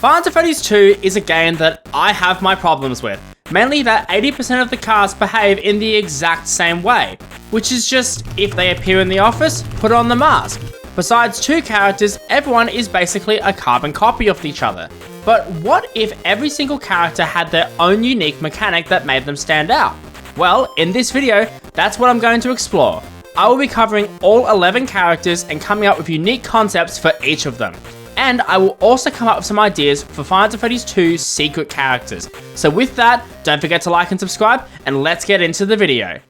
Five Nights at Freddy's 2 is a game that I have my problems with. Mainly that 80% of the cast behave in the exact same way, which is just, if they appear in the office, put on the mask. Besides two characters, everyone is basically a carbon copy of each other. But what if every single character had their own unique mechanic that made them stand out? Well, in this video, that's what I'm going to explore. I will be covering all 11 characters and coming up with unique concepts for each of them. And I will also come up with some ideas for Five Nights at Freddy's 2 secret characters. So with that, don't forget to like and subscribe, and let's get into the video.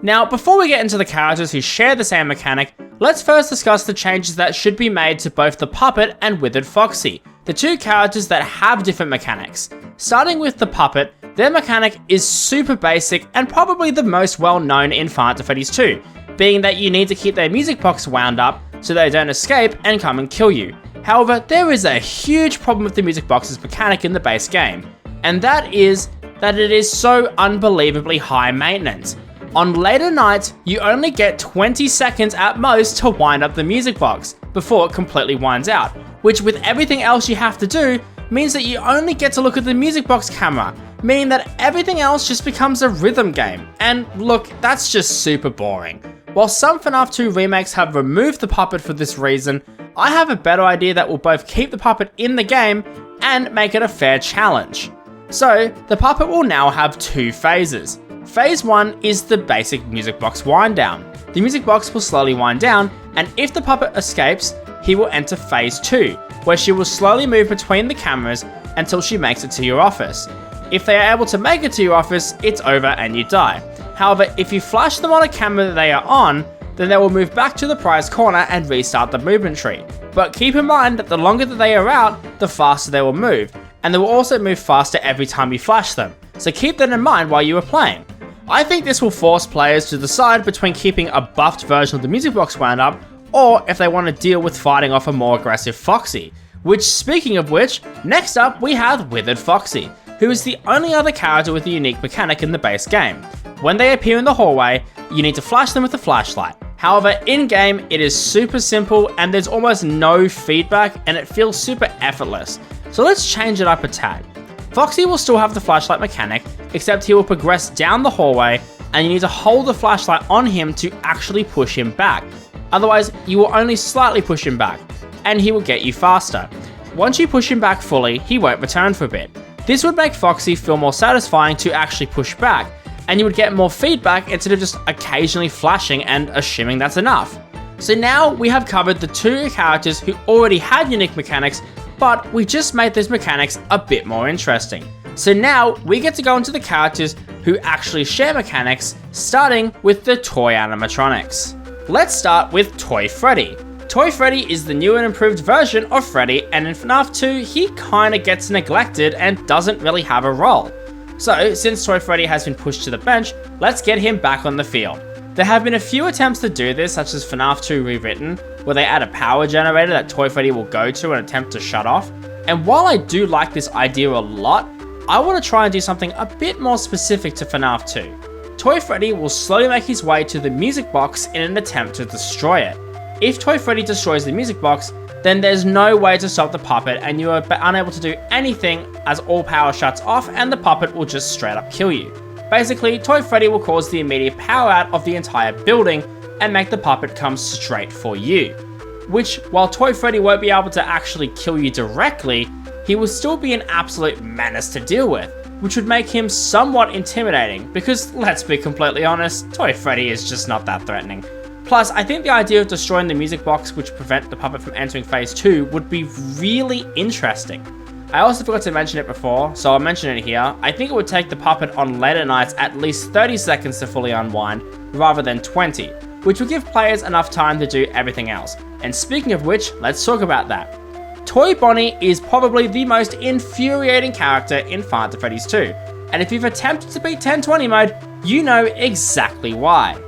Now, before we get into the characters who share the same mechanic, let's first discuss the changes that should be made to both the Puppet and Withered Foxy, the two characters that have different mechanics. Starting with the Puppet, their mechanic is super basic and probably the most well known in Five Nights at Freddy's 2, being that you need to keep their music box wound up so they don't escape and come and kill you. However, there is a huge problem with the music box's mechanic in the base game, and that is that it is so unbelievably high maintenance. On later nights, you only get 20 seconds at most to wind up the music box before it completely winds out, which with everything else you have to do means that you only get to look at the music box camera, meaning that everything else just becomes a rhythm game. And look, that's just super boring. While some FNAF 2 remakes have removed the Puppet for this reason, I have a better idea that will both keep the Puppet in the game and make it a fair challenge. So, the Puppet will now have two phases. Phase 1 is the basic music box wind down. The music box will slowly wind down, and if the Puppet escapes, he will enter Phase 2, where she will slowly move between the cameras until she makes it to your office. If they are able to make it to your office, it's over and you die. However, if you flash them on a camera that they are on, then they will move back to the prize corner and restart the movement tree. But keep in mind that the longer that they are out, the faster they will move, and they will also move faster every time you flash them, so keep that in mind while you are playing. I think this will force players to decide between keeping a buffed version of the music box wound up, or if they want to deal with fighting off a more aggressive Foxy. Which, speaking of which, next up we have Withered Foxy, who is the only other character with a unique mechanic in the base game. When they appear in the hallway, you need to flash them with a flashlight. However, in-game, it is super simple and there's almost no feedback and it feels super effortless. So let's change it up a tad. Foxy will still have the flashlight mechanic, except he will progress down the hallway and you need to hold the flashlight on him to actually push him back. Otherwise, you will only slightly push him back, and he will get you faster. Once you push him back fully, he won't return for a bit. This would make Foxy feel more satisfying to actually push back, and you would get more feedback instead of just occasionally flashing and assuming that's enough. So now we have covered the two characters who already had unique mechanics, but we just made those mechanics a bit more interesting. So now we get to go into the characters who actually share mechanics, starting with the toy animatronics. Let's start with Toy Freddy. Toy Freddy is the new and improved version of Freddy, and in FNAF 2 he kinda gets neglected and doesn't really have a role. So, since Toy Freddy has been pushed to the bench, let's get him back on the field. There have been a few attempts to do this, such as FNAF 2 Rewritten, where they add a power generator that Toy Freddy will go to and attempt to shut off. And while I do like this idea a lot, I want to try and do something a bit more specific to FNAF 2. Toy Freddy will slowly make his way to the music box in an attempt to destroy it. If Toy Freddy destroys the music box, then there's no way to stop the Puppet and you are unable to do anything as all power shuts off and the Puppet will just straight up kill you. Basically, Toy Freddy will cause the immediate power out of the entire building and make the Puppet come straight for you. Which, while Toy Freddy won't be able to actually kill you directly, he will still be an absolute menace to deal with, which would make him somewhat intimidating because, let's be completely honest, Toy Freddy is just not that threatening. Plus, I think the idea of destroying the music box which prevent the Puppet from entering Phase 2 would be really interesting. I also forgot to mention it before, so I'll mention it here. I think it would take the Puppet on later nights at least 30 seconds to fully unwind, rather than 20, which would give players enough time to do everything else. And speaking of which, let's talk about that. Toy Bonnie is probably the most infuriating character in Five Nights at Freddy's 2, and if you've attempted to beat 1020 mode, you know exactly why.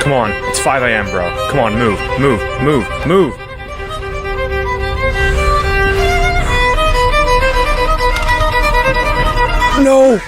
Come on, it's 5 AM, bro. Come on, move, move, move, move. No!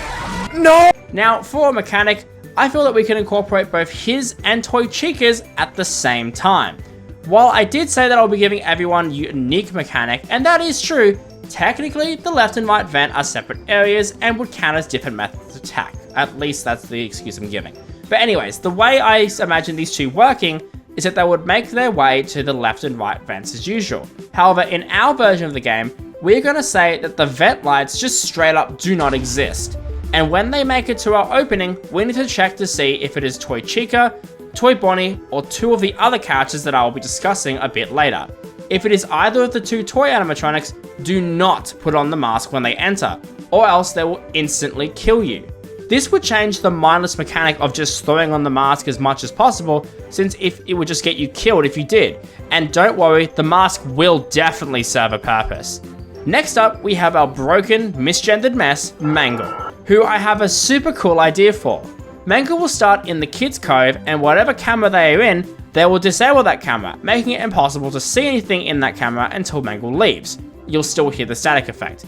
No! Now, for a mechanic, I feel that we can incorporate both his and Toy Chica's at the same time. While I did say that I'll be giving everyone a unique mechanic, and that is true, technically the left and right vent are separate areas and would count as different methods of attack. At least that's the excuse I'm giving. But anyways, the way I imagine these two working is that they would make their way to the left and right vents as usual. However, in our version of the game, we're going to say that the vent lights just straight up do not exist. And when they make it to our opening, we need to check to see if it is Toy Chica, Toy Bonnie, or two of the other characters that I will be discussing a bit later. If it is either of the two toy animatronics, do not put on the mask when they enter, or else they will instantly kill you. This would change the mindless mechanic of just throwing on the mask as much as possible, since if it would just get you killed if you did. And don't worry, the mask will definitely serve a purpose. Next up, we have our broken, misgendered mess, Mangle, who I have a super cool idea for. Mangle will start in the kids' cove, and whatever camera they are in, they will disable that camera, making it impossible to see anything in that camera until Mangle leaves. You'll still hear the static effect.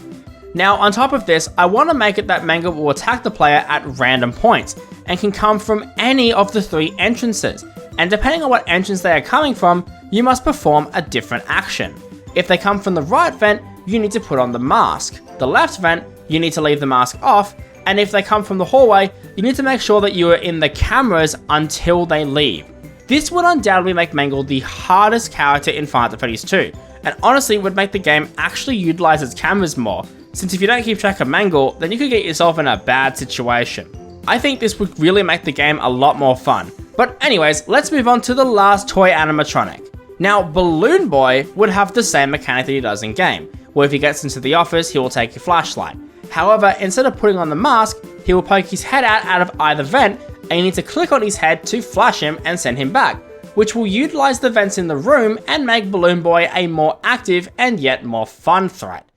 Now, on top of this, I want to make it that Mangle will attack the player at random points, and can come from any of the 3 entrances, and depending on what entrance they are coming from, you must perform a different action. If they come from the right vent, you need to put on the mask. The left vent, you need to leave the mask off, and if they come from the hallway, you need to make sure that you are in the cameras until they leave. This would undoubtedly make Mangle the hardest character in Five Nights at Freddy's 2, and honestly would make the game actually utilize its cameras more, since if you don't keep track of Mangle, then you could get yourself in a bad situation. I think this would really make the game a lot more fun. But anyways, let's move on to the last toy animatronic. Now, Balloon Boy would have the same mechanic that he does in game, where if he gets into the office, he will take your flashlight. However, instead of putting on the mask, he will poke his head out of either vent, and you need to click on his head to flash him and send him back, which will utilize the vents in the room and make Balloon Boy a more active and yet more fun threat.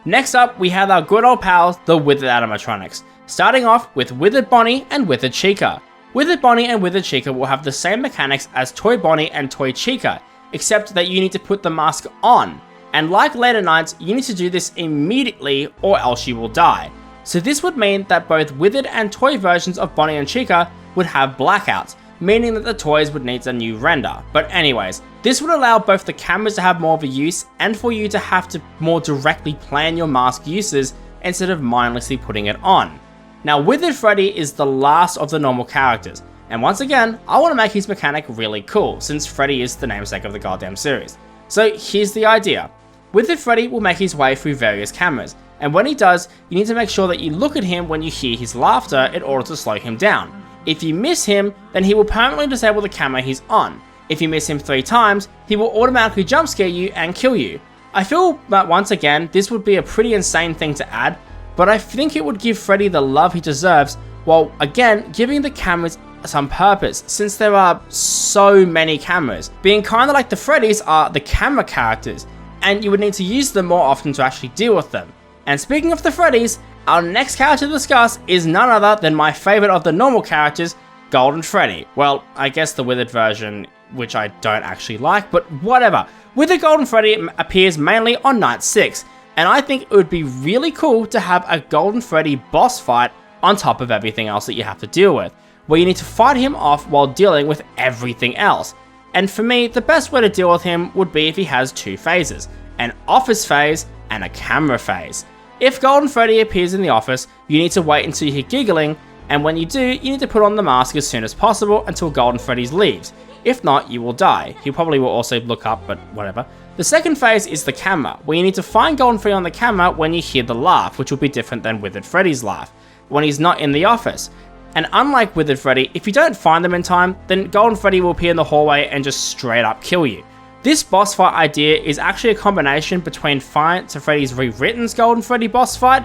Next up, we have our good old pals, the Withered animatronics, starting off with Withered Bonnie and Withered Chica. Withered Bonnie and Withered Chica will have the same mechanics as Toy Bonnie and Toy Chica, except that you need to put the mask on. And like later nights, you need to do this immediately or else you will die. So this would mean that both Withered and toy versions of Bonnie and Chica would have blackouts, meaning that the toys would need a new render. But anyways, this would allow both the cameras to have more of a use and for you to have to more directly plan your mask uses instead of mindlessly putting it on. Now, Withered Freddy is the last of the normal characters, and once again, I want to make his mechanic really cool since Freddy is the namesake of the goddamn series. So here's the idea. Withered Freddy will make his way through various cameras, and when he does, you need to make sure that you look at him when you hear his laughter in order to slow him down. If you miss him, then he will permanently disable the camera he's on. If you miss him 3 times, he will automatically jump scare you and kill you. I feel that once again, this would be a pretty insane thing to add, but I think it would give Freddy the love he deserves, while again, giving the cameras some purpose, since there are so many cameras. Being kinda like the Freddys are the camera characters, and you would need to use them more often to actually deal with them. And speaking of the Freddys, our next character to discuss is none other than my favourite of the normal characters, Golden Freddy. Well, I guess the Withered version, which I don't actually like, but whatever. Withered Golden Freddy appears mainly on Night 6, and I think it would be really cool to have a Golden Freddy boss fight on top of everything else that you have to deal with, where you need to fight him off while dealing with everything else. And for me, the best way to deal with him would be if he has 2 phases, an office phase and a camera phase. If Golden Freddy appears in the office, you need to wait until you hear giggling, and when you do, you need to put on the mask as soon as possible until Golden Freddy leaves. If not, you will die. He probably will also look up, but whatever. The second phase is the camera, where you need to find Golden Freddy on the camera when you hear the laugh, which will be different than Withered Freddy's laugh, when he's not in the office. And unlike Withered Freddy, if you don't find them in time, then Golden Freddy will appear in the hallway and just straight up kill you. This boss fight idea is actually a combination between Five Nights at Freddy's Rewritten's Golden Freddy boss fight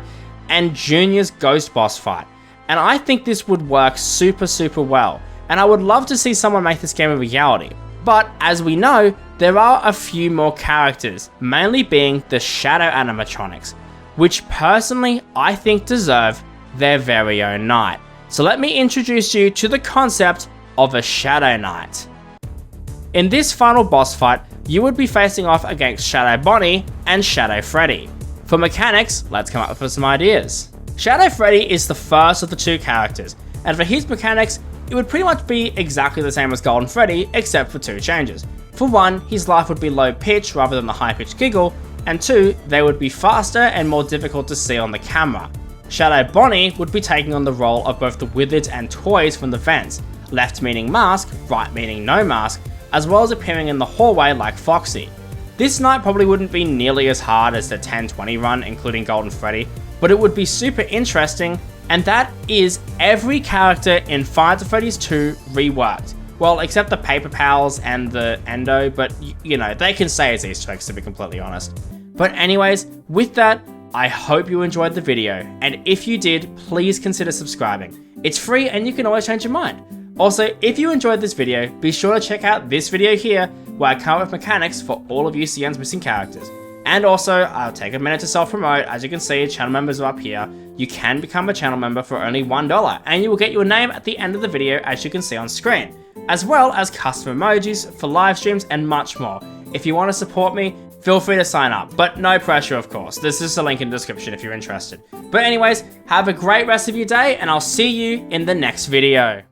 and Junior's Ghost boss fight. And I think this would work super well, and I would love to see someone make this game a reality. But as we know, there are a few more characters, mainly being the Shadow animatronics, which personally I think deserve their very own night. So let me introduce you to the concept of a Shadow Knight. In this final boss fight, you would be facing off against Shadow Bonnie and Shadow Freddy. For mechanics, let's come up with some ideas. Shadow Freddy is the first of the 2 characters, and for his mechanics, it would pretty much be exactly the same as Golden Freddy, except for 2 changes. For one, his laugh would be low pitch rather than the high pitched giggle, and two, they would be faster and more difficult to see on the camera. Shadow Bonnie would be taking on the role of both the Wizards and Toys from the vents, left meaning mask, right meaning no mask, as well as appearing in the hallway like Foxy. This night probably wouldn't be nearly as hard as the 10-20 run, including Golden Freddy, but it would be super interesting, and that is every character in Five Nights at Freddy's 2 reworked. Well, except the Paper Pals and the Endo, but you know, they can say it's Easter eggs to be completely honest. But anyways, with that, I hope you enjoyed the video, and if you did, please consider subscribing. It's free and you can always change your mind. Also, if you enjoyed this video, be sure to check out this video here, where I come up with mechanics for all of UCN's missing characters. And also, I'll take a minute to self-promote. As you can see, channel members are up here. You can become a channel member for only $1, and you will get your name at the end of the video, as you can see on screen, as well as custom emojis for live streams and much more. If you want to support me, feel free to sign up, but no pressure of course. There's just a link in the description if you're interested. But anyways, have a great rest of your day, and I'll see you in the next video.